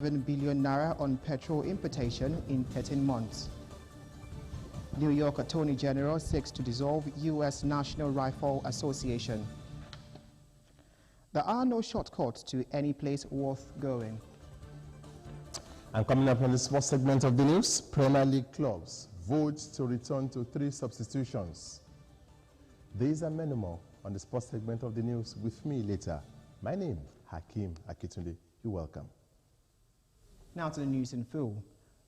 7 billion naira on petrol importation in 13 months. New York Attorney General seeks to dissolve U.S. National Rifle Association. There are no shortcuts to any place worth going. And coming up on the sports segment of the news, Premier League clubs vote to return to 3 substitutions. These and many more on the sports segment of the news with me later. My name, Hakeem Akitunde. You're welcome. Now to the news in full.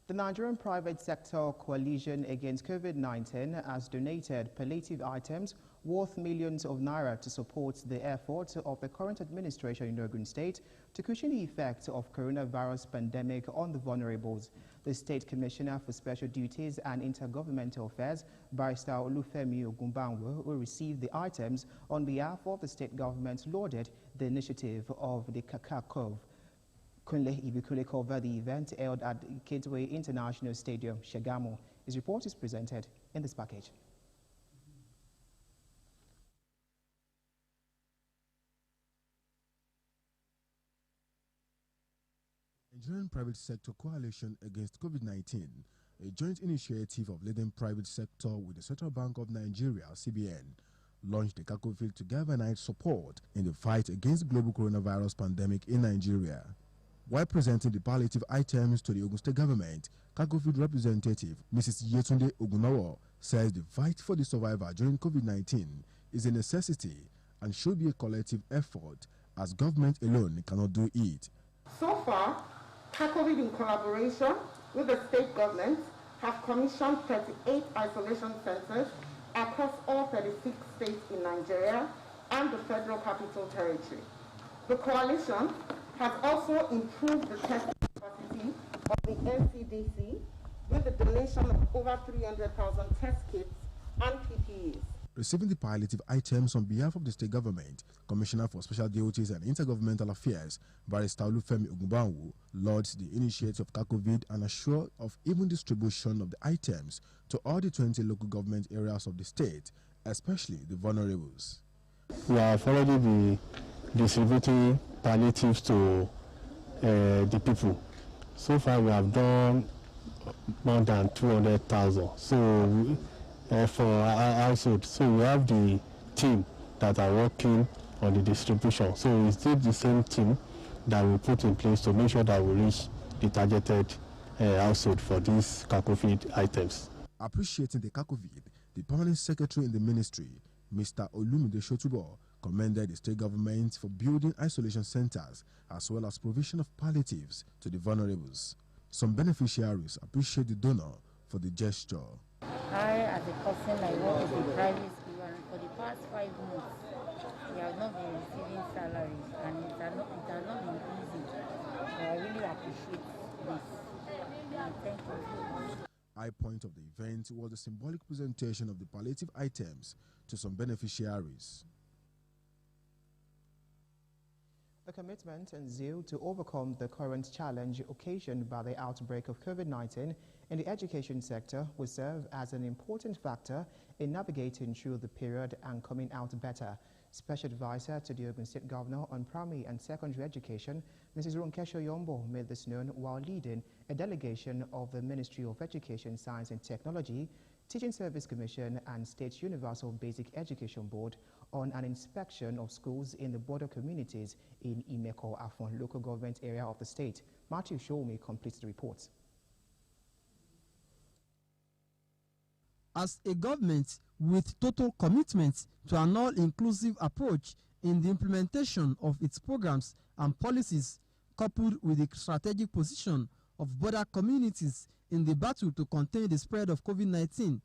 The Nigerian Private Sector Coalition Against COVID-19 has donated palliative items worth millions of naira to support the efforts of the current administration in Ogun State to cushion the effects of coronavirus pandemic on the vulnerables. The State Commissioner for Special Duties and Intergovernmental Affairs, Barrister Olufemi Ogunbanwo, who received the items on behalf of the state government, lauded the initiative of the Kakakov. Kunle Ibikule covered the event held at Gateway International Stadium, Shagamu. His report is presented in this package. Nigerian Private Sector Coalition Against COVID-19, a joint initiative of leading private sector with the Central Bank of Nigeria, CBN, launched the Kakofil to galvanize support in the fight against the global coronavirus pandemic in Nigeria. While presenting the palliative items to the Ogun State government, Kakofil representative Mrs. Yetunde Ogunawo says the fight for the survivor during COVID-19 is a necessity and should be a collective effort, as government alone cannot do it. So far, Kakofil, in collaboration with the state government, have commissioned 38 isolation centers across all 36 states in Nigeria and the Federal Capital Territory. The coalition has also improved the testing capacity of the NCDC with the donation of over 300,000 test kits and PPEs. Receiving the palliative items on behalf of the state government, Commissioner for Special Duties and Intergovernmental Affairs, Barrister Olufemi Ogunbanwo, lauds the initiative of Kakofil and assured of even distribution of the items to all the 20 local government areas of the state, especially the vulnerables. We have already been distributing palliatives to the people. So far we have done more than 200,000. So for our household, so we have the team that are working on the distribution. So it's still the same team that we put in place to make sure that we reach the targeted household for these Kakofil items. Appreciating the Kakofil, the permanent secretary in the ministry, Mr. Olumide Shotubo, commended the state government for building isolation centers as well as provision of palliatives to the vulnerables. Some beneficiaries appreciate the donor for the gesture. I, as a person, I work in a private school, and for the past 5 months, we have not been receiving salaries, and it has not been easy. So I really appreciate this. And thank you so much. High point of the event was the symbolic presentation of the palliative items to some beneficiaries. The commitment and zeal to overcome the current challenge occasioned by the outbreak of COVID-19 in the education sector will serve as an important factor in navigating through the period and coming out better. Special Advisor to the Ogun State Governor on Primary and Secondary Education, Mrs. Ronkesho Yombo, made this known while leading a delegation of the Ministry of Education, Science and Technology, Teaching Service Commission and State Universal Basic Education Board on an inspection of schools in the border communities in Imeko-Afon local government area of the state. Matthew Showme completes the report. As a government with total commitment to an all-inclusive approach in the implementation of its programs and policies, coupled with the strategic position of border communities in the battle to contain the spread of COVID-19,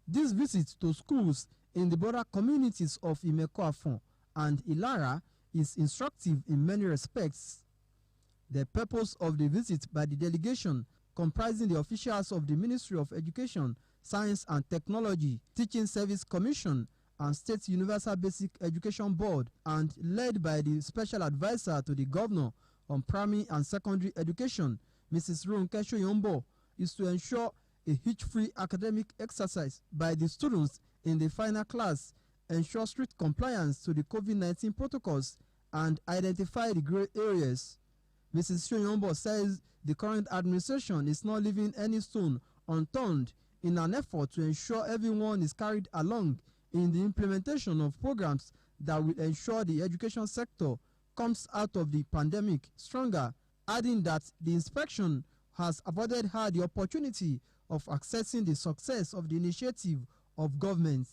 this visit to schools in the border communities of Imeko-Afon and Ilara is instructive in many respects. The purpose of the visit by the delegation, comprising the officials of the Ministry of Education, Science and Technology, Teaching Service Commission, and State Universal Basic Education Board, and led by the Special Advisor to the Governor on Primary and Secondary Education, Mrs. Ronkesho Yombo, is to ensure a hitch-free academic exercise by the students in the final class, ensure strict compliance to the COVID-19 protocols, and identify the gray areas. Mrs. Shoyombo says the current administration is not leaving any stone unturned in an effort to ensure everyone is carried along in the implementation of programs that will ensure the education sector comes out of the pandemic stronger, adding that the inspection has afforded her the opportunity of accessing the success of the initiative of government.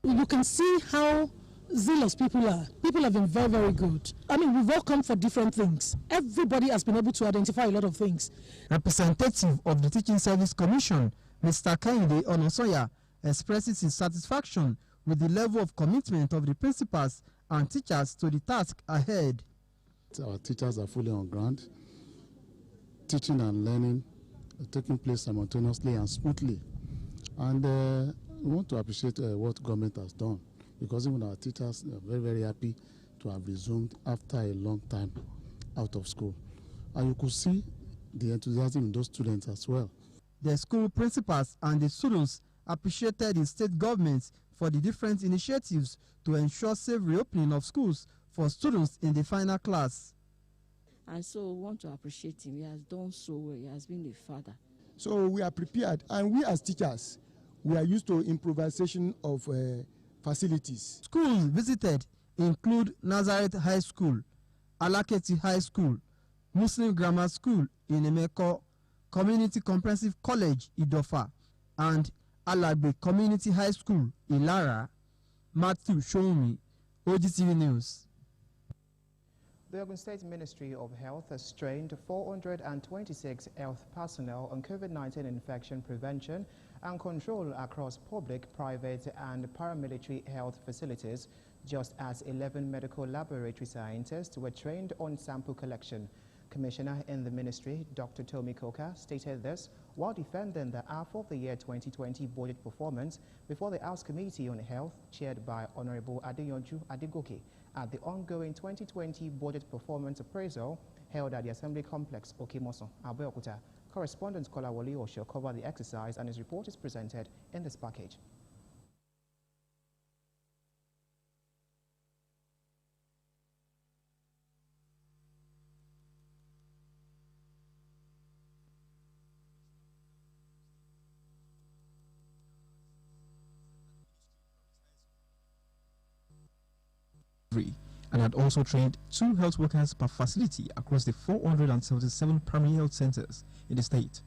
You can see how zealous people are. People have been very, very good. I mean, we've all come for different things. Everybody has been able to identify a lot of things. Representative of the Teaching Service Commission, Mr. Kehinde Onosoya, expresses his satisfaction with the level of commitment of the principals and teachers to the task ahead. Our teachers are fully on ground. Teaching and learning are taking place simultaneously and smoothly. And we want to appreciate what government has done, because even our teachers are very, very happy to have resumed after a long time out of school. And you could see the enthusiasm in those students as well. The school principals and the students appreciated the state government for the different initiatives to ensure safe reopening of schools for students in the final class. And so we want to appreciate him. He has done so well. He has been a father. So we are prepared, and we as teachers, we are used to improvisation of facilities. Schools visited include Nazareth High School, Alaketi High School, Muslim Grammar School in Emeko, Community Comprehensive College Idofa, and Alagbe Community High School Ilara. Matthew Shoumi, Ogtv News. The Ogun State Ministry of Health has trained 426 health personnel on COVID-19 infection prevention and control across public, private, and paramilitary health facilities, just as 11 medical laboratory scientists were trained on sample collection. Commissioner in the ministry, Dr. Tomi Koka, stated this while defending the half of the year 2020 budget performance before the House Committee on Health, chaired by Honorable Adeyonju Adegoke, at the ongoing 2020 budget performance appraisal held at the Assembly Complex, Okimoso, Abeokuta. Correspondent Kolawole Osho covered the exercise, and his report is presented in this package. And had also trained 2 health workers per facility across the 477 primary health centers in the state,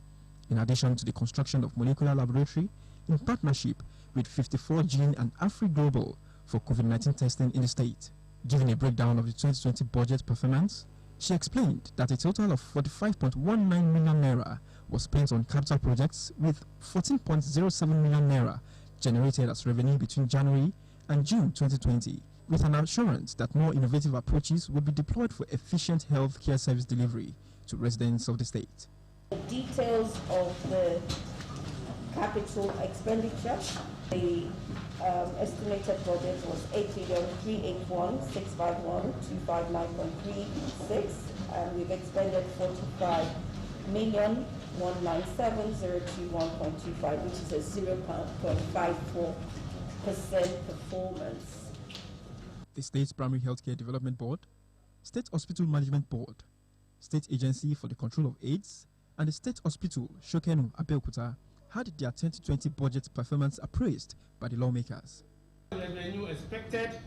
in addition to the construction of molecular laboratory in partnership with 54 Gene and AfriGlobal for COVID-19 testing in the state. Giving a breakdown of the 2020 budget performance, she explained that a total of 45.19 million naira was spent on capital projects, with 14.07 million naira generated as revenue between January and June 2020, with an assurance that more innovative approaches will be deployed for efficient health care service delivery to residents of the state. The details of the capital expenditure, the estimated budget was 8,381,651,259.36, and we've expended 45,197,021.25, which is a 0.54% performance. The State's Primary Healthcare Development Board, State Hospital Management Board, State Agency for the Control of AIDS, and the State Hospital Shokenu Abeokuta had their 2020 budget performance appraised by the lawmakers. Revenue expected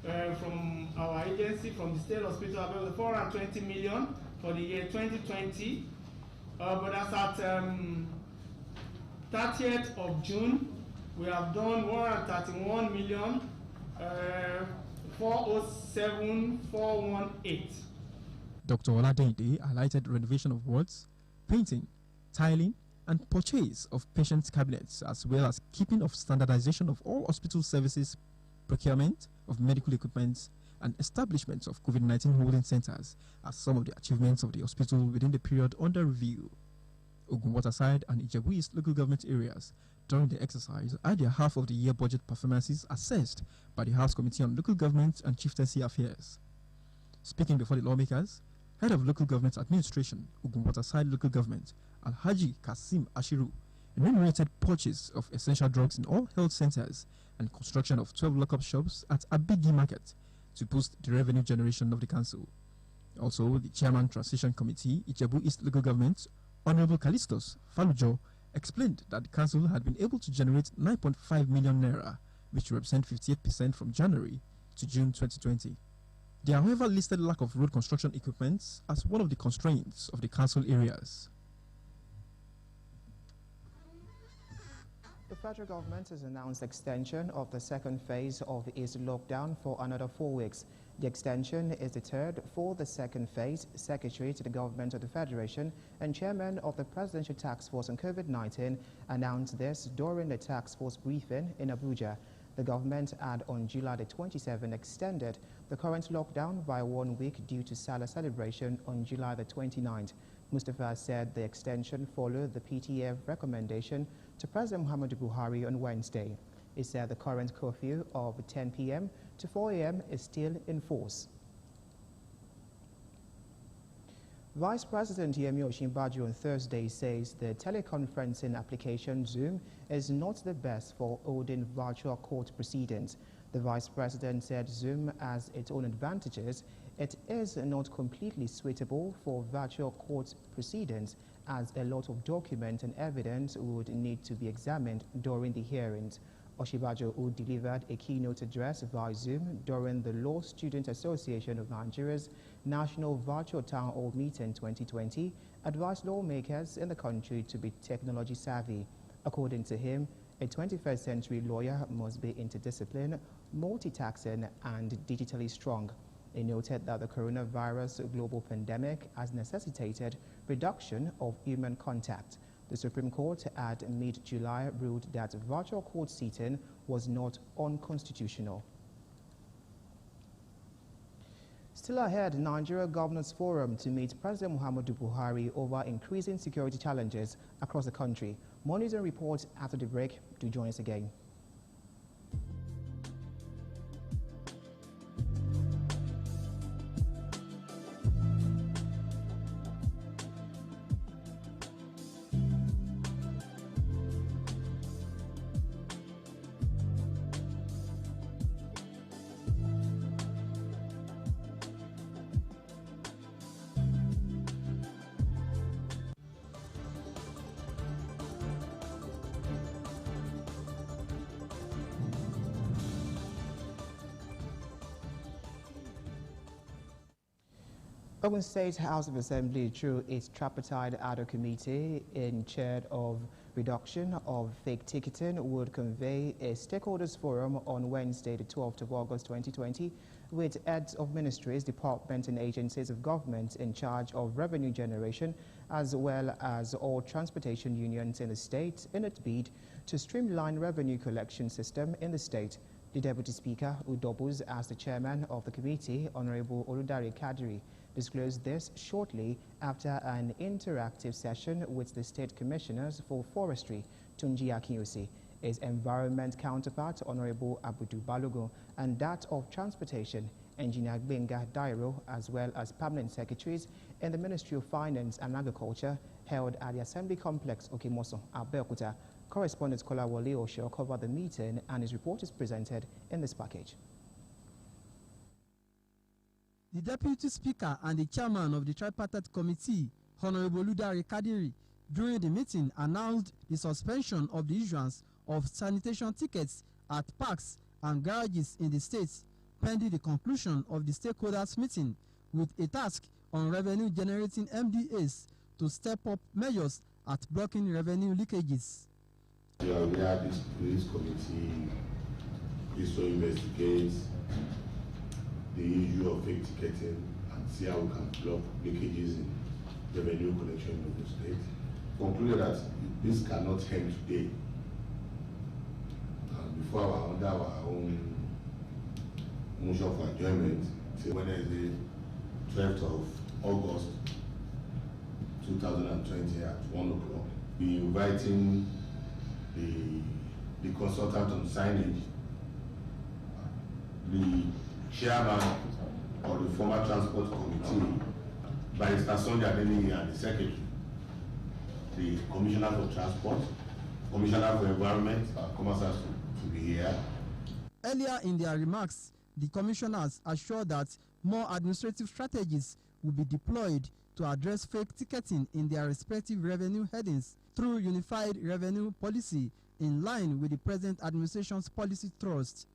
from our agency, from the State Hospital, about 420 million for the year 2020. But as at 30th of June, we have done 131 million. 407,418. Dr. Oladende highlighted renovation of wards, painting, tiling, and purchase of patient cabinets, as well as keeping of standardization of all hospital services, procurement of medical equipment, and establishment of COVID-19 holding centers as some of the achievements of the hospital within the period under review. Ogun Waterside and Ijebu East local government areas during the exercise had their half of the year budget performances assessed by the House Committee on Local Government and Chieftaincy Affairs. Speaking before the lawmakers, Head of Local Government Administration, Ogun Waterside Local Government, Alhaji Kasim Ashiru enumerated purchase of essential drugs in all health centers and construction of 12 lockup shops at Abigi Market to boost the revenue generation of the council. Also, the Chairman Transition Committee, Ijebu East Local Government, Honorable Callistus Falujo, explained that the council had been able to generate 9.5 million naira, which represent 58% from January to June 2020. They, however, listed lack of road construction equipment as one of the constraints of the council areas. The federal government has announced extension of the second phase of its lockdown for another 4 weeks. The extension is the third for the second phase. Secretary to the Government of the Federation and Chairman of the Presidential Task Force on COVID-19 announced this during the task force briefing in Abuja. The government had on July the 27th extended the current lockdown by 1 week due to Salah celebration on July the 29th. Mustafa said the extension followed the PTF recommendation to President Muhammadu Buhari on Wednesday. He said the current curfew of 10 p.m. to 4 a.m. is still in force. Vice President Yemi Osinbajo on Thursday says the teleconferencing application Zoom is not the best for holding virtual court proceedings. The Vice President said Zoom has its own advantages. It is not completely suitable for virtual court proceedings as a lot of documents and evidence would need to be examined during the hearings. Osinbajo, who delivered a keynote address via Zoom during the Law Student Association of Nigeria's National Virtual Town Hall Meeting 2020, advised lawmakers in the country to be technology savvy. According to him, a 21st century lawyer must be interdisciplinary, multitasking, and digitally strong. He noted that the coronavirus global pandemic has necessitated reduction of human contact. The Supreme Court at mid-July ruled that virtual court seating was not unconstitutional. Still ahead, Nigeria Governors Forum to meet President Muhammadu Buhari over increasing security challenges across the country. More news and reports after the break. Do join us again. Ogun State House of Assembly, through its tripartite ad hoc committee in charge of reduction of fake ticketing, would convey a stakeholders forum on Wednesday, the 12th of August 2020, with heads of ministries, departments and agencies of government in charge of revenue generation, as well as all transportation unions in the state, in its bid to streamline revenue collection system in the state. The Deputy Speaker, who doubles as the chairman of the committee, Honorable Oludare Kadiri, disclosed this shortly after an interactive session with the State Commissioners for Forestry, Tunji Akinyusi, his environment counterpart, Honorable Abudu Balogun, and that of Transportation, Engineer Benga Dairo, as well as permanent secretaries in the Ministry of Finance and Agriculture, held at the Assembly Complex, Okimoso, Abeokuta. Correspondent Kolawole Osho covered the meeting, and his report is presented in this package. The Deputy Speaker and the Chairman of the Tripartite Committee, Honorable Oludare Kadiri, during the meeting announced the suspension of the issuance of sanitation tickets at parks and garages in the state, pending the conclusion of the stakeholders meeting, with a task on revenue-generating MDAs to step up measures at blocking revenue leakages. We are aware this committee is to investigate the issue of fake ticketing and see how we can block leakages in revenue collection of the state. Concluded that this cannot end today. Under our own motion for adjournment till Wednesday, 12th of August 2020 at 1 o'clock. We inviting the consultant on signage, the chairman of the former transport committee, Barrister Sonja Adeniyi, and the secretary, the Commissioner for Transport, Commissioner for Environment, Commerce to be here. Earlier in their remarks, the commissioners assured that more administrative strategies will be deployed to address fake ticketing in their respective revenue headings through unified revenue policy in line with the present administration's policy thrust.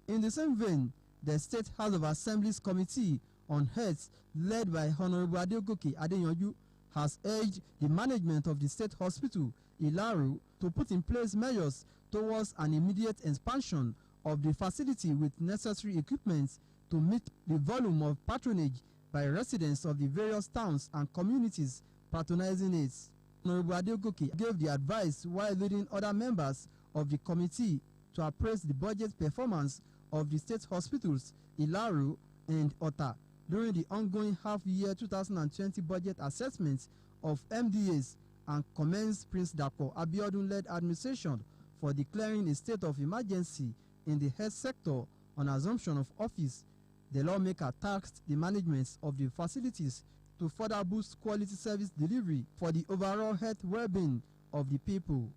In the same vein, the State House of Assembly's Committee on Health, led by Honorable Adegoke Adeyanju, has urged the management of the State Hospital, Ilaru, to put in place measures towards an immediate expansion of the facility with necessary equipment to meet the volume of patronage by residents of the various towns and communities patronizing it. Honorable Adegoke gave the advice while leading other members of the committee to appraise the budget performance of the state hospitals, Ilaru and Ota, during the ongoing half-year 2020 budget assessment of MDAs and commence Prince Dapo Abiodun-led administration for declaring a state of emergency in the health sector on assumption of office. The lawmaker tasked the management of the facilities to further boost quality service delivery for the overall health well-being of the people.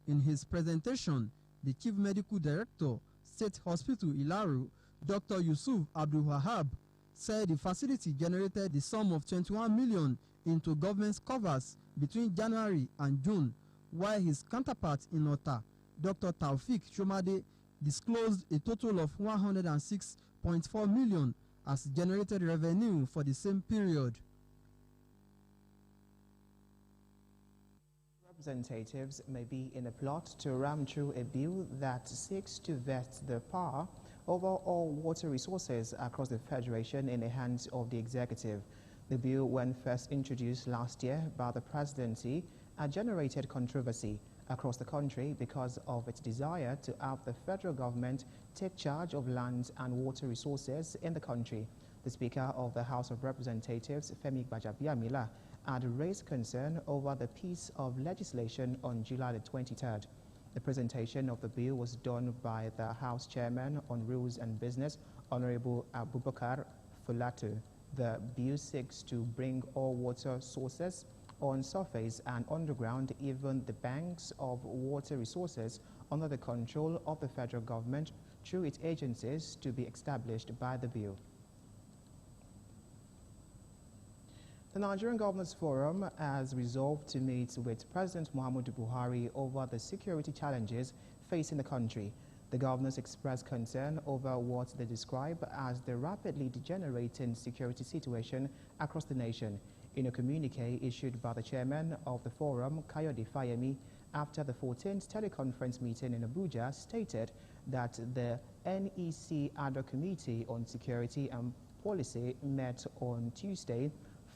In his presentation, the Chief Medical Director, State Hospital Ilaru, Dr. Yusuf Abdul Wahab, said the facility generated the sum of 21 million into government's covers between January and June, while his counterpart in Ota, Dr. Taufik Shomade, disclosed a total of 106.4 million as generated revenue for the same period. Representatives may be in a plot to ram through a bill that seeks to vest the power over all water resources across the Federation in the hands of the executive. The bill, when first introduced last year by the presidency, had generated controversy across the country because of its desire to have the federal government take charge of land and water resources in the country. The Speaker of the House of Representatives, Femi Gbajabiamila, had raised concern over the piece of legislation on July the 23rd. The presentation of the bill was done by the House Chairman on Rules and Business, Honorable Abubakar Fulatu. The bill seeks to bring all water sources on surface and underground, even the banks of water resources, under the control of the federal government through its agencies to be established by the bill. The Nigerian Governors Forum has resolved to meet with President Muhammadu Buhari over the security challenges facing the country. The governors expressed concern over what they describe as the rapidly degenerating security situation across the nation. In a communique issued by the chairman of the forum, Kayode Fayemi, after the 14th teleconference meeting in Abuja, stated that the NEC Ad hoc Committee on Security and Policy met on Tuesday,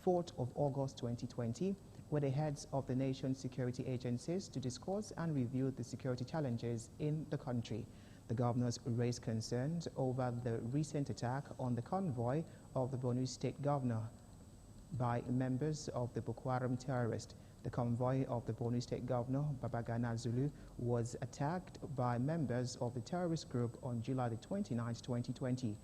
4th of August 2020, with the heads of the nation's security agencies to discuss and review the security challenges in the country. The governors raised concerns over the recent attack on the convoy of the Borno State governor by members of the Boko Haram terrorists. The convoy of the Borno State governor, Babagana Zulu, was attacked by members of the terrorist group on July the 29th, 2020.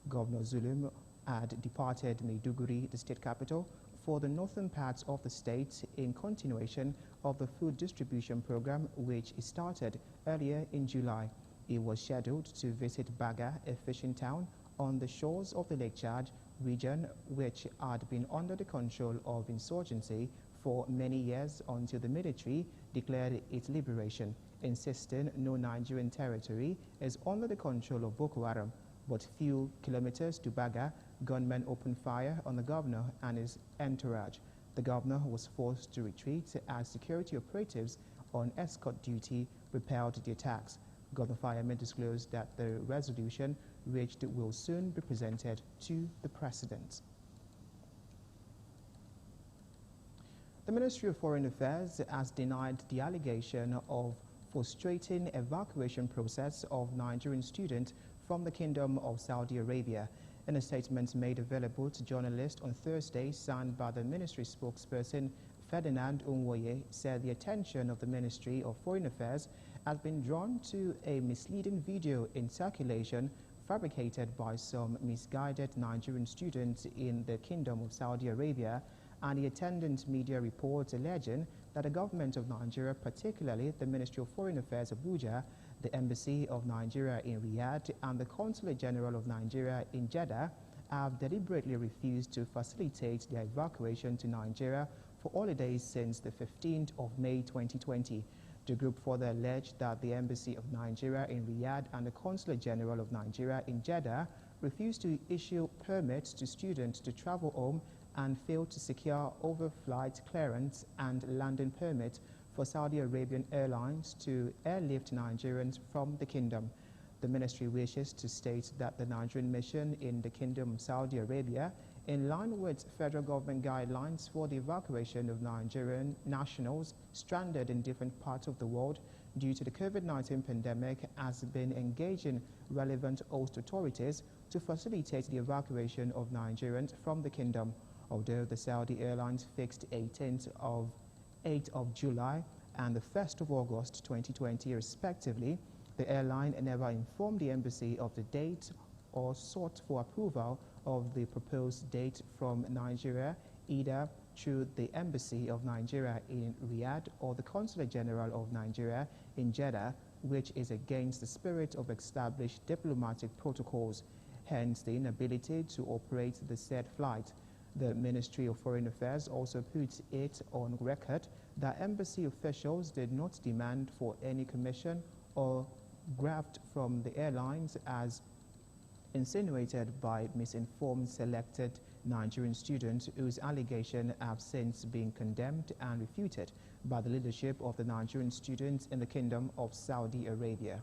Governor Zulu had departed Maiduguri, the state capital, for the northern parts of the state in continuation of the food distribution program, which started earlier in July. He was scheduled to visit Baga, a fishing town on the shores of the Lake Chad region, which had been under the control of insurgency for many years until the military declared its liberation, insisting no Nigerian territory is under the control of Boko Haram. But few kilometers to Baga, gunmen opened fire on the governor and his entourage. The governor was forced to retreat as security operatives on escort duty repelled the attacks. Governor Fayemi disclosed that the resolution reached will soon be presented to the President. The Ministry of Foreign Affairs has denied the allegation of frustrating evacuation process of Nigerian students from the Kingdom of Saudi Arabia. In a statement made available to journalists on Thursday, signed by the ministry spokesperson Ferdinand Unwoye, said the attention of the Ministry of Foreign Affairs has been drawn to a misleading video in circulation fabricated by some misguided Nigerian students in the Kingdom of Saudi Arabia and the attendant media reports alleging that the government of Nigeria, particularly the Ministry of Foreign Affairs Abuja, the Embassy of Nigeria in Riyadh, and the Consulate General of Nigeria in Jeddah have deliberately refused to facilitate their evacuation to Nigeria for holidays since the 15th of May 2020. The group further alleged that the Embassy of Nigeria in Riyadh and the Consulate General of Nigeria in Jeddah refused to issue permits to students to travel home and failed to secure overflight clearance and landing permits for Saudi Arabian Airlines to airlift Nigerians from the kingdom. The ministry wishes to state that the Nigerian mission in the Kingdom of Saudi Arabia, in line with federal government guidelines for the evacuation of Nigerian nationals stranded in different parts of the world due to the COVID-19 pandemic, has been engaging relevant host authorities to facilitate the evacuation of Nigerians from the kingdom. Although the Saudi Airlines fixed 8th of July and the 1st of August 2020 respectively, the airline never informed the embassy of the date or sought for approval of the proposed date from Nigeria, either through the Embassy of Nigeria in Riyadh or the Consulate General of Nigeria in Jeddah, which is against the spirit of established diplomatic protocols, hence the inability to operate the said flight. The Ministry of Foreign Affairs also put it on record that embassy officials did not demand for any commission or graft from the airlines as insinuated by misinformed selected Nigerian students whose allegations have since been condemned and refuted by the leadership of the Nigerian students in the Kingdom of Saudi Arabia.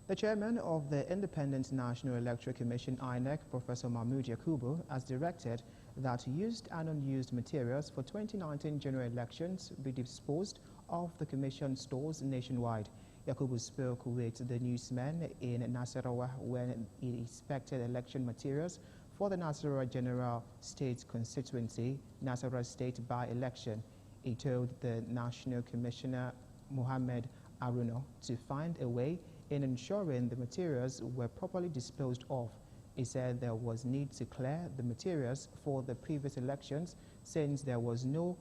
The chairman of the Independent National Electoral Commission, INEC, Professor Mahmood Yakubu, has directed that used and unused materials for 2019 general elections be disposed of the commission stores nationwide. Yakubu spoke with the newsmen in Nasarawa when he inspected election materials for the Nasarawa General State Constituency, Nasarawa State by-election. He told the National Commissioner, Mohammed Aruno, to find a way in ensuring the materials were properly disposed of. He said there was need to clear the materials for the previous elections since there was no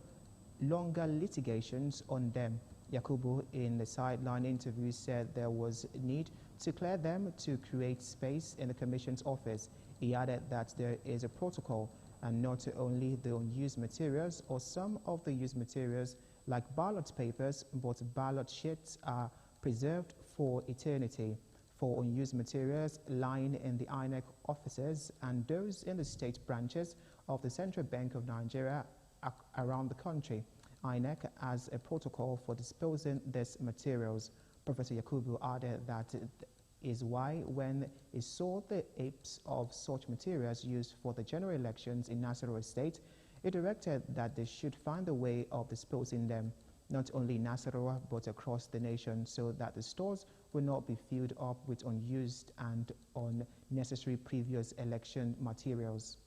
longer litigations on them. Yakubu, in the sideline interview, said there was need to clear them to create space in the Commission's office. He added that there is a protocol and not only the unused materials or some of the used materials like ballot papers, but ballot sheets are preserved for eternity. For unused materials lying in the INEC offices and those in the state branches of the Central Bank of Nigeria around the country, INEC has a protocol for disposing these materials. Professor Yakubu added that is why when he saw the heaps of such materials used for the general elections in Nasarawa State, he directed that they should find a way of disposing them, not only in Nasarawa but across the nation, so that the stores will not be filled up with unused and unnecessary previous election materials.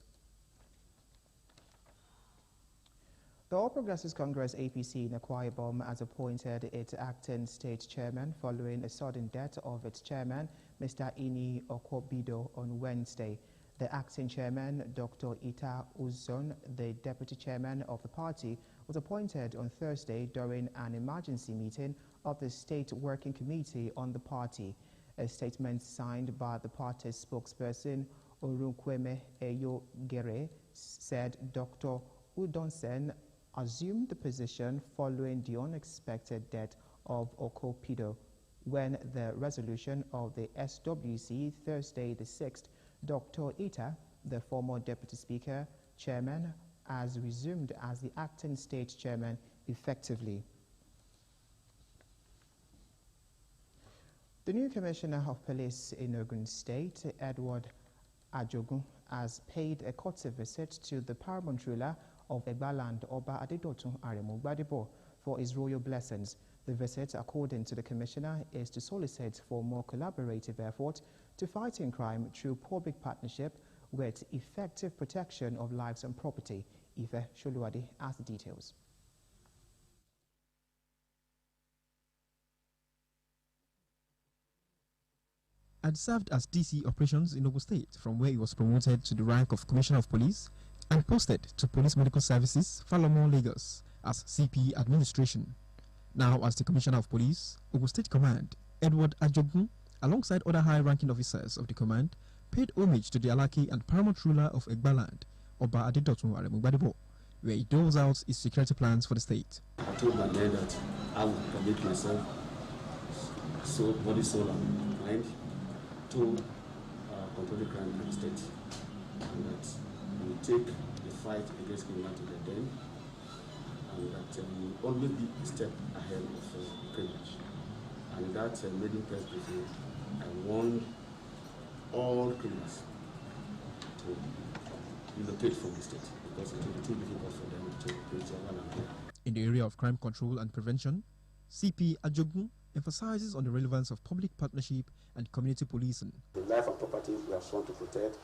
The All Progressives Congress APC in Akwa Ibom has appointed its acting state chairman following a sudden death of its chairman, Mr. Ini Okwobido, on Wednesday. The acting chairman, Dr. Ita Uzon, the deputy chairman of the party, was appointed on Thursday during an emergency meeting of the State Working Committee on the party. A statement signed by the party's spokesperson, Orunkweme Eyogere, said Dr. Udonsen assumed the position following the unexpected death of Okwobido. When the resolution of the SWC Thursday the 6th, Dr. Ita, the former deputy speaker, chairman, has resumed as the acting state chairman effectively. The new commissioner of police in Ogun State, Edward Ajogun, has paid a courtesy visit to the paramount ruler of Egbaland, Oba Adedotun Aremu Gbadebo, for his royal blessings. The visit, according to the commissioner, is to solicit for more collaborative effort to fighting crime through public partnership with effective protection of lives and property. Ife Sholuwade has the details. Had served as DC Operations in Ogun State, from where he was promoted to the rank of Commissioner of Police, and posted to Police Medical Services, Falomo, Lagos, as CP Administration. Now as the Commissioner of Police, Ogun State Command, Edward Ajogun, alongside other high-ranking officers of the command, paid homage to the Alaki and paramount ruler of Egbaland, Oba Adedotun Aremugbadebo, where he doles out his security plans for the state. I told my dad that I would commit myself, body, soul, and mind, to controlling crime in the state, and that we take the fight against criminality to the den, and that we always be a step ahead of criminals. And that maiden press briefing, I warned all criminals to relocate from the state because it will be too difficult for them to reach Avalon. In the area of crime control and prevention, CP Ajogun emphasizes on the relevance of public partnership and community policing. The life and property we are sworn to protect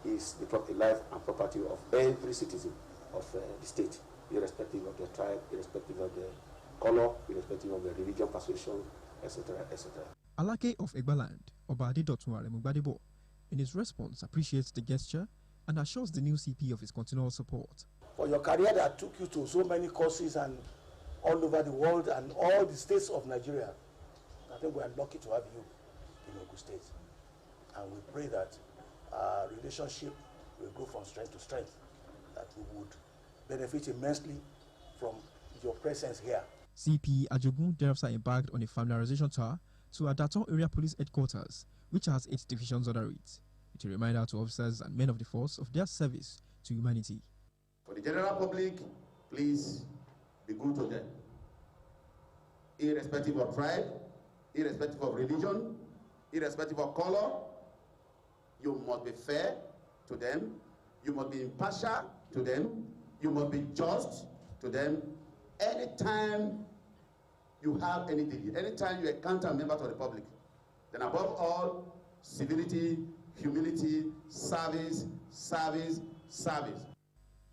is the life and property of every citizen of the state, irrespective of their tribe, irrespective of their color, irrespective of their religion, persuasion, etc., etc. Alake of Egbaland, Oba Adedotun Aremugbadebo, in his response appreciates the gesture and assures the new CP of his continual support. For your career that took you to so many courses and all over the world and all the states of Nigeria, I think we are lucky to have you in Ogun State. And we pray that our relationship will go from strength to strength, that we would benefit immensely from your presence here. CP Ajogun thereafter embarked on a familiarization tour to Adaton Area Police Headquarters, which has 8 divisions under it. It's a reminder to officers and men of the force of their service to humanity. For the general public, please be good to them. Irrespective of tribe, irrespective of religion, irrespective of color, you must be fair to them, you must be impartial to them, you must be just to them. Anytime you have any deal, anytime you encounter a member of the public, then above all, civility, humility, service, service, service.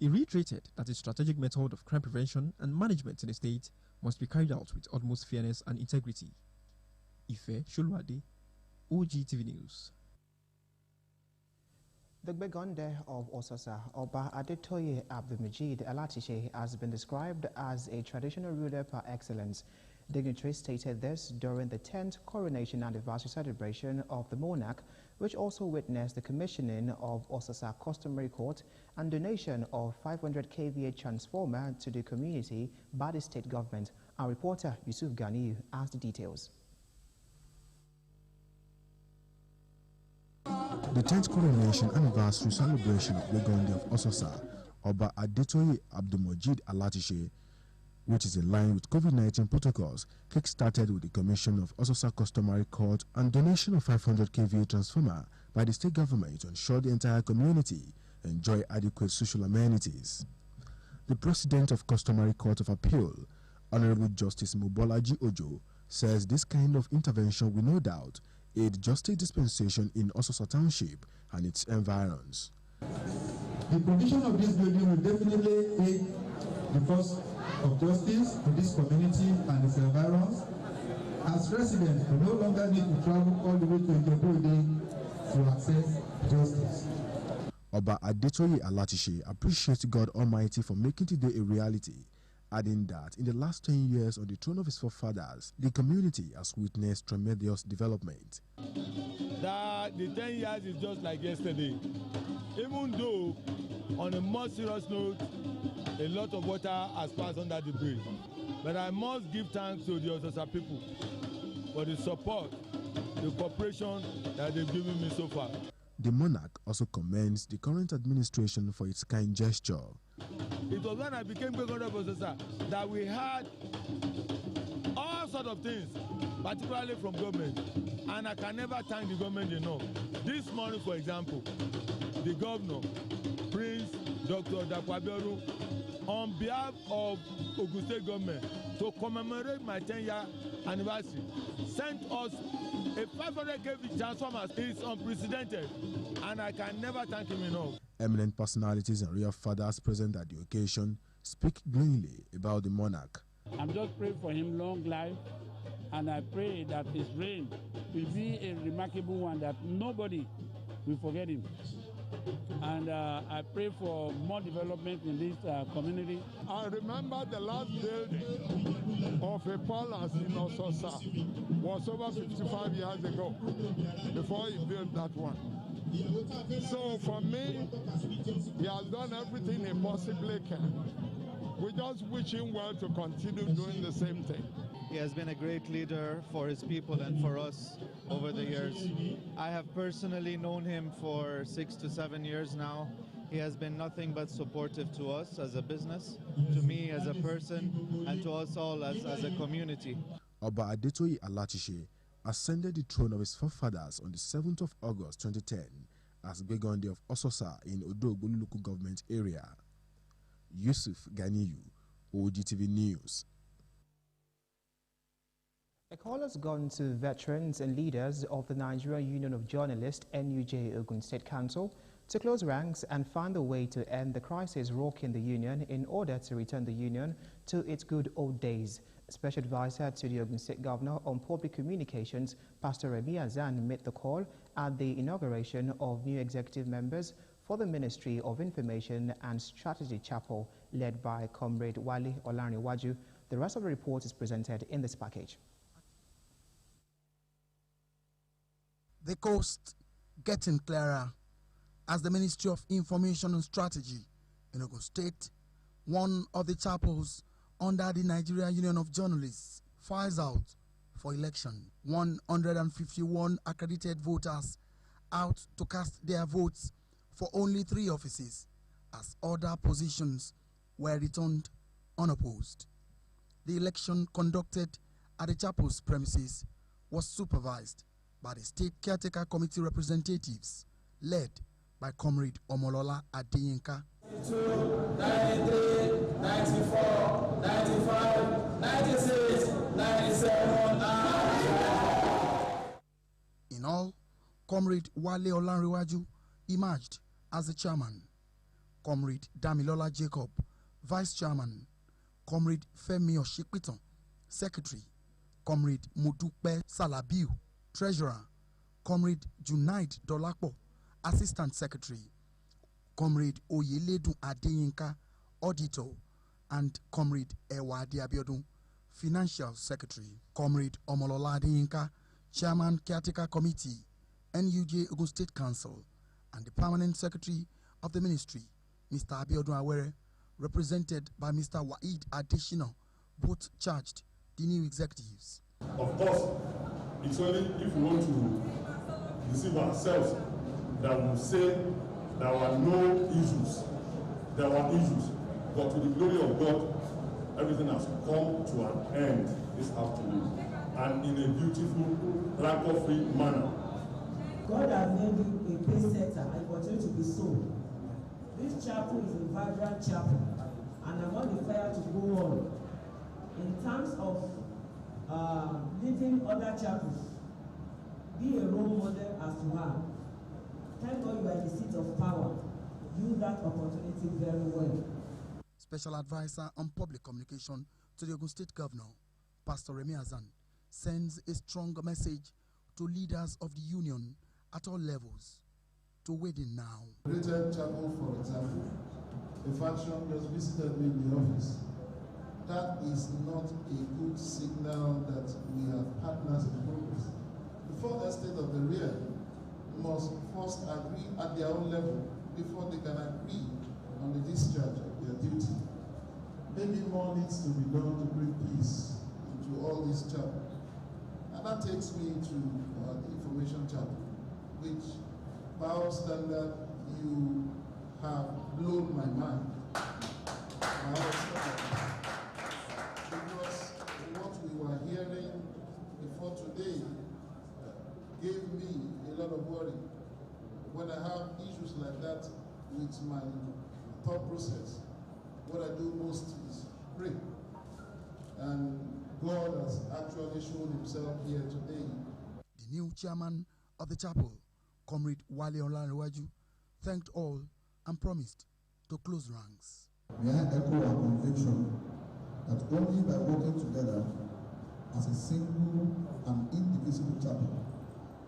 He reiterated that the strategic method of crime prevention and management in the state must be carried out with utmost fairness and integrity. Ife Shulwade, Ogtv News. The Begonde of Osasa, Oba Adetoye Abdulmajid Alatishe, has been described as a traditional ruler par excellence. Dignitaries stated this during the 10th coronation anniversary celebration of the monarch, which also witnessed the commissioning of Osasa Customary Court and donation of 500 kVA transformer to the community by the state government. Our reporter Yusuf Ganiyu has the details. The 10th coronation anniversary celebration of Begonde of Osasa, Oba Adetoye Abdulmajid Alatishe, which is in line with COVID-19 protocols, kick-started with the commission of Osasa Customary Court and donation of 500 kVA transformer by the state government to ensure the entire community enjoy adequate social amenities. The president of Customary Court of Appeal, Honorable Justice Mobolaji Ojo, says this kind of intervention will no doubt aid justice dispensation in Osasa Township and its environs. The provision of this building will definitely aid the cause of justice to this community and its environs, as residents will no longer need to travel all the way to Ijebu to access justice. Oba Adetoye Alatishe appreciates God Almighty for making today a reality, adding that in the last 10 years on the throne of his forefathers, the community has witnessed tremendous development. That the 10 years is just like yesterday. Even though, on a more serious note, a lot of water has passed under the bridge. But I must give thanks to the Osasa people for the support, the cooperation that they've given me so far. The monarch also commends the current administration for its kind gesture. It was when I became governor of Osasa that we had all sorts of things, particularly from government, and I can never thank the government enough. This morning, for example, the governor, Prince Dr. Dapo Abiodun, on behalf of Ogun State government, to commemorate my 10-year anniversary, sent us a 500 kV transformer. It's unprecedented, and I can never thank him enough. Eminent personalities and real fathers present at the occasion speak glowingly about the monarch. I'm just praying for him long life, and I pray that his reign will be a remarkable one, that nobody will forget him. And I pray for more development in this community. I remember the last building of a palace in Ososa was over 55 years ago, before he built that one. So for me, he has done everything he possibly can. We just wish him well to continue doing the same thing. He has been a great leader for his people and for us over the years. I have personally known him for 6 to 7 years now. He has been nothing but supportive to us as a business, to me as a person, and to us all as a community. Oba Adetoyi Alachiche ascended the throne of his forefathers on the 7th of August 2010 as Gbegonde of Ososa in Odogbolu local government area. Yusuf Ganiyu, Ogtv News. A call has gone to veterans and leaders of the Nigerian Union of Journalists, NUJ Ogun State Council, to close ranks and find a way to end the crisis rocking the union in order to return the union to its good old days. Special Advisor to the Ogun State Governor on Public Communications, Pastor Remi Azan, made the call at the inauguration of new executive members for the Ministry of Information and Strategy Chapel, led by Comrade Wale Olanrewaju. The rest of the report is presented in this package. The coast getting clearer as the Ministry of Information and Strategy in Ogun State, one of the chapels under the Nigerian Union of Journalists, files out for election. 151 accredited voters out to cast their votes for only 3 offices, as other positions were returned unopposed. The election conducted at the chapel's premises was supervised by the State Caretaker Committee representatives, led by Comrade Omolola Adeyinka. 93, 94, 95, 96, 97, In all, Comrade Wale Olanrewaju emerged as the chairman, Comrade Damilola Jacob, vice chairman, Comrade Femi Oshipiton, secretary, Comrade Mudupe Salabiu, treasurer, Comrade Junaid Dolapo, assistant secretary, Comrade Oyeledun Adeyinka, auditor, and Comrade Ewadi Abiodun, financial secretary. Comrade Omolola Adeyinka, chairman caretaker committee, NUJ Ogun State Council, and the permanent secretary of the ministry, Mr. Abiodun Awere, represented by Mr. Waid Adeshina, both charged the new executives. Of course, it's only if we want to deceive ourselves that we say there were no issues. There were issues, but to the glory of God, everything has come to an end this afternoon, and in a beautiful, rancor-free manner. God has made you a pace setter and continue to be so. This chapel is a vibrant chapel, and I want the fire to go on. In terms of leading other chapels, be a role model as you are. Thank God you are in the seat of power. Use that opportunity very well. Special Advisor on Public Communication to the Ogun State Governor, Pastor Remi Azan, sends a strong message to leaders of the union at all levels to wait in now. Greater Chapel, for example, a faction just visited me in the office. That is not a good signal that we have partners in progress. The further state of the rear must first agree at their own level before they can agree on the discharge of their duty. Maybe more needs to be done to bring peace into all these chapels. And that takes me to the information chapel, which, by our standard, you have blown my mind. Because what we were hearing before today gave me a lot of worry. When I have issues like that with my thought process, what I do most is pray. And God has actually shown himself here today. The new chairman of the chapel, Comrade Wale Olanrewaju, thanked all and promised to close ranks. May I echo our conviction that only by working together as a single and indivisible chapel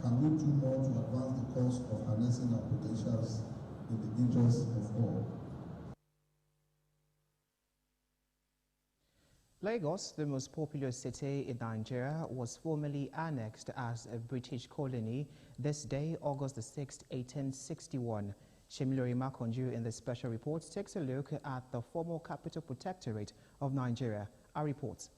can we do more to advance the cause of harnessing our potentials in the interest of all. Lagos, the most populous city in Nigeria, was formerly annexed as a British colony this day, August the 6th, 1861. Shemilori Makonju in the special report takes a look at the former capital protectorate of Nigeria. Our reports.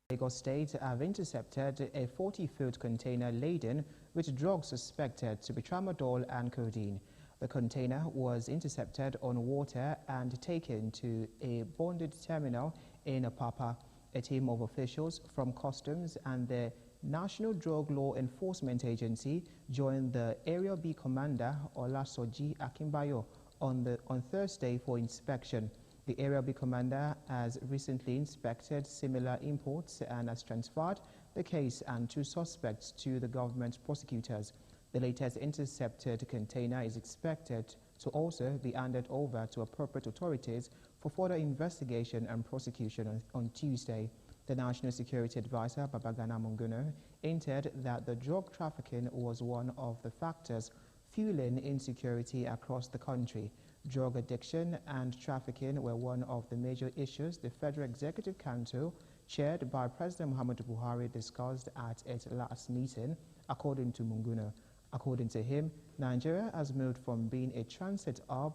Lagos State have intercepted a 40-foot container laden with drugs suspected to be tramadol and codeine. The container was intercepted on water and taken to a bonded terminal in Apapa. A team of officials from Customs and the National Drug Law Enforcement Agency joined the Area B Commander Olasoji Akinbayo on Thursday for inspection. The Area B Commander has recently inspected similar imports and has transferred the case and 2 suspects to the government prosecutors. The latest intercepted container is expected to also be handed over to appropriate authorities for further investigation and prosecution on Tuesday. The National Security Advisor, Babagana Munguno, hinted that the drug trafficking was one of the factors fueling insecurity across the country. Drug addiction and trafficking were one of the major issues the Federal Executive Council, chaired by President Muhammadu Buhari, discussed at its last meeting, according to Munguno. According to him, Nigeria has moved from being a transit hub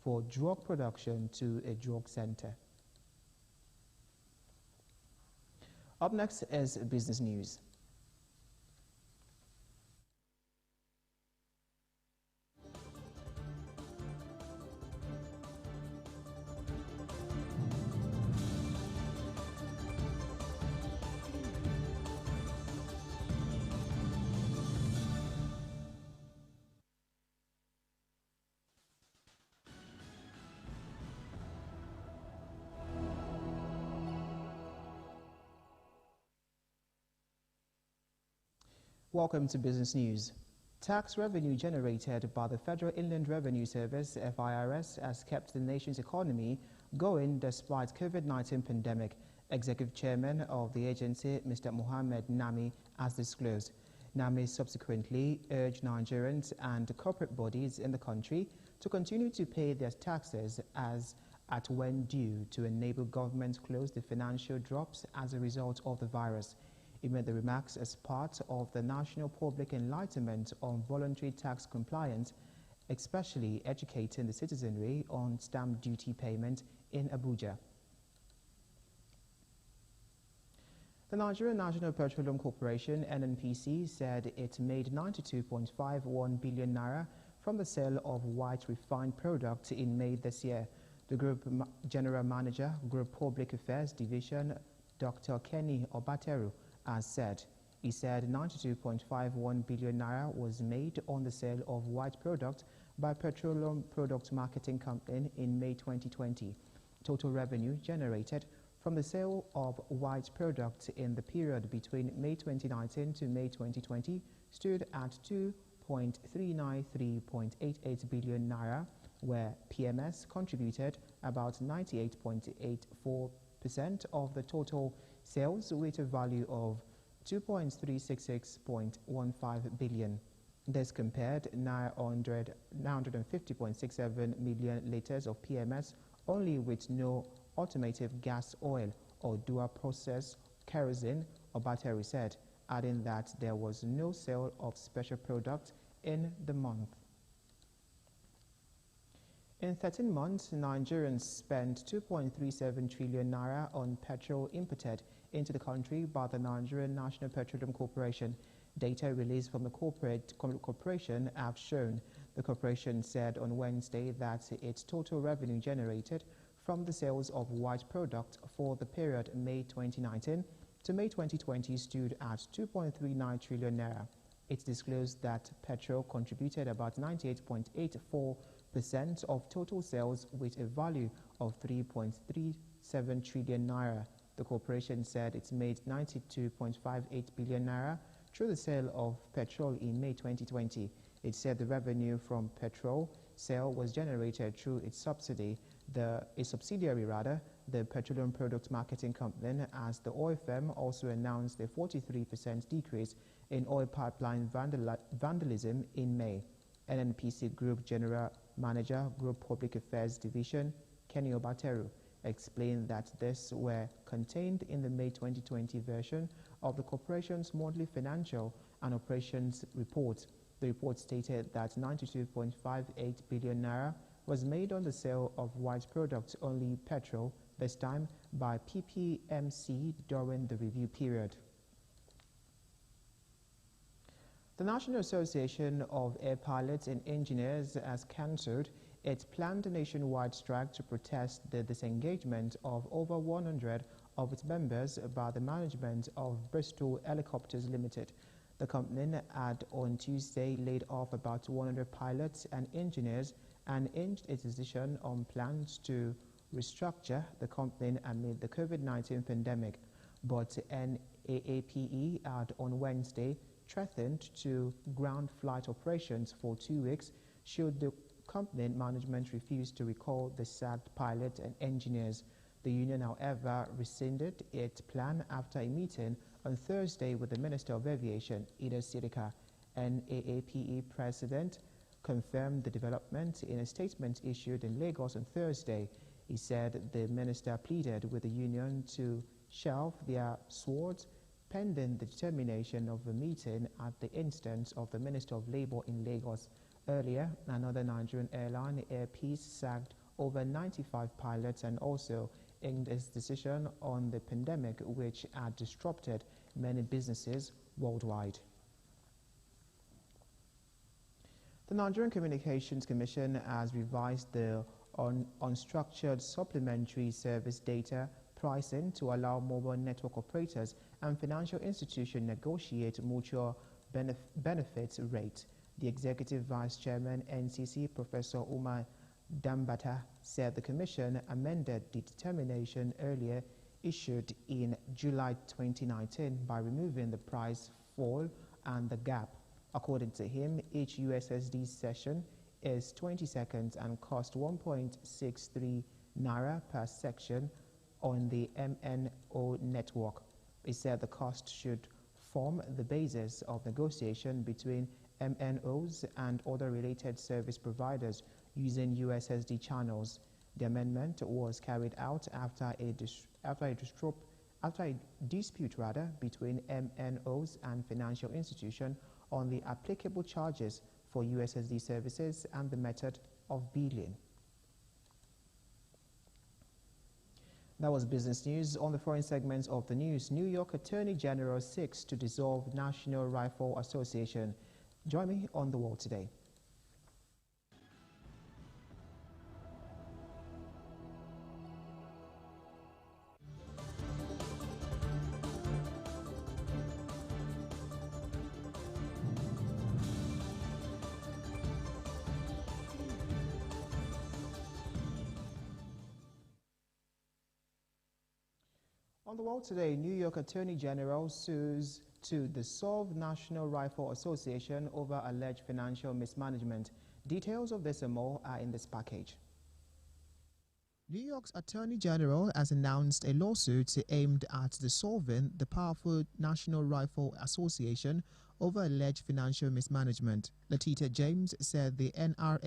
for drug production to a drug center. Up next is business news. Welcome to Business News. Tax revenue generated by the Federal Inland Revenue Service, FIRS, has kept the nation's economy going despite COVID-19 pandemic. Executive Chairman of the agency, Mr. Mohammed Nami, has disclosed. Nami subsequently urged Nigerians and corporate bodies in the country to continue to pay their taxes as at when due to enable government close the financial drops as a result of the virus. He made the remarks as part of the National Public Enlightenment on voluntary tax compliance, especially educating the citizenry on stamp duty payment in Abuja. The Nigerian National Petroleum Corporation, NNPC, said it made 92.51 billion naira from the sale of white refined products in May this year. The Group General Manager, Group Public Affairs Division, Dr. Kenny Obateru, has said. He said 92.51 billion naira was made on the sale of white product by Petroleum Product Marketing Company in May 2020. Total revenue generated from the sale of white products in the period between May 2019 to May 2020 stood at 2.393.88 billion naira, where PMS contributed about 98.84% of the total sales with a value of 2.366.15 billion. This compared 950.67 million litres of PMS only with no automotive gas oil or dual process kerosene, Obateri said, adding that there was no sale of special products in the month. In 13 months, Nigerians spent 2.37 trillion naira on petrol imported into the country by the Nigerian National Petroleum Corporation. Data released from the corporation have shown. The corporation said on Wednesday that its total revenue generated from the sales of white product for the period May 2019 to May 2020 stood at 2.39 trillion naira. It disclosed that petrol contributed about 98.84% of total sales with a value of 3.37 trillion naira. The corporation said it made 92.58 billion naira through the sale of petrol in May 2020. It said the revenue from petrol sale was generated through its subsidiary, the Petroleum Product Marketing Company, as the oil firm also announced a 43% decrease in oil pipeline vandalism in May. NNPC Group General Manager, Group Public Affairs Division, Kenny Obateru, explained that these were contained in the May 2020 version of the corporation's monthly financial and operations report. The report stated that 92.58 billion naira was made on the sale of white products, only petrol, this time by PPMC during the review period. The National Association of Air Pilots and Engineers has cancelled its planned nationwide strike to protest the disengagement of over 100 of its members by the management of Bristol Helicopters Limited. The company had on Tuesday laid off about 100 pilots and engineers and hinged its decision on plans to restructure the company amid the COVID-19 pandemic. But NAAPE had on Wednesday threatened to ground flight operations for 2 weeks should the company management refuse to recall the sacked pilots and engineers. The union, however, rescinded its plan after a meeting on Thursday with the Minister of Aviation, Ida Sirika. NAAPE President confirmed the development in a statement issued in Lagos on Thursday. He said the minister pleaded with the union to shelve their swords pending the determination of the meeting at the instance of the Minister of Labour in Lagos. Earlier, another Nigerian airline, Air Peace, sacked over 95 pilots and also inked its decision on the pandemic, which had disrupted many businesses worldwide. The Nigerian Communications Commission has revised the unstructured supplementary service data pricing to allow mobile network operators and financial institutions negotiate mutual benefits rates. The Executive Vice Chairman, NCC, Professor Umar Dambata, said the Commission amended the determination earlier issued in July 2019 by removing the price fall and the gap. According to him, each USSD session is 20 seconds and costs 1.63 naira per section on the MNO network. He said the cost should form the basis of negotiation between MNOs and other related service providers using USSD channels. The amendment was carried out after a dispute between MNOs and financial institutions on the applicable charges for USSD services and the method of billing. That was business news. On the foreign segments of the news, New York Attorney General seeks to dissolve National Rifle Association. Join me on The World Today. On The World Today, New York Attorney General sues to dissolve National Rifle Association over alleged financial mismanagement. Details of this and more are in this package. New York's Attorney General has announced a lawsuit aimed at dissolving the powerful National Rifle Association over alleged financial mismanagement. Letitia James said the NRA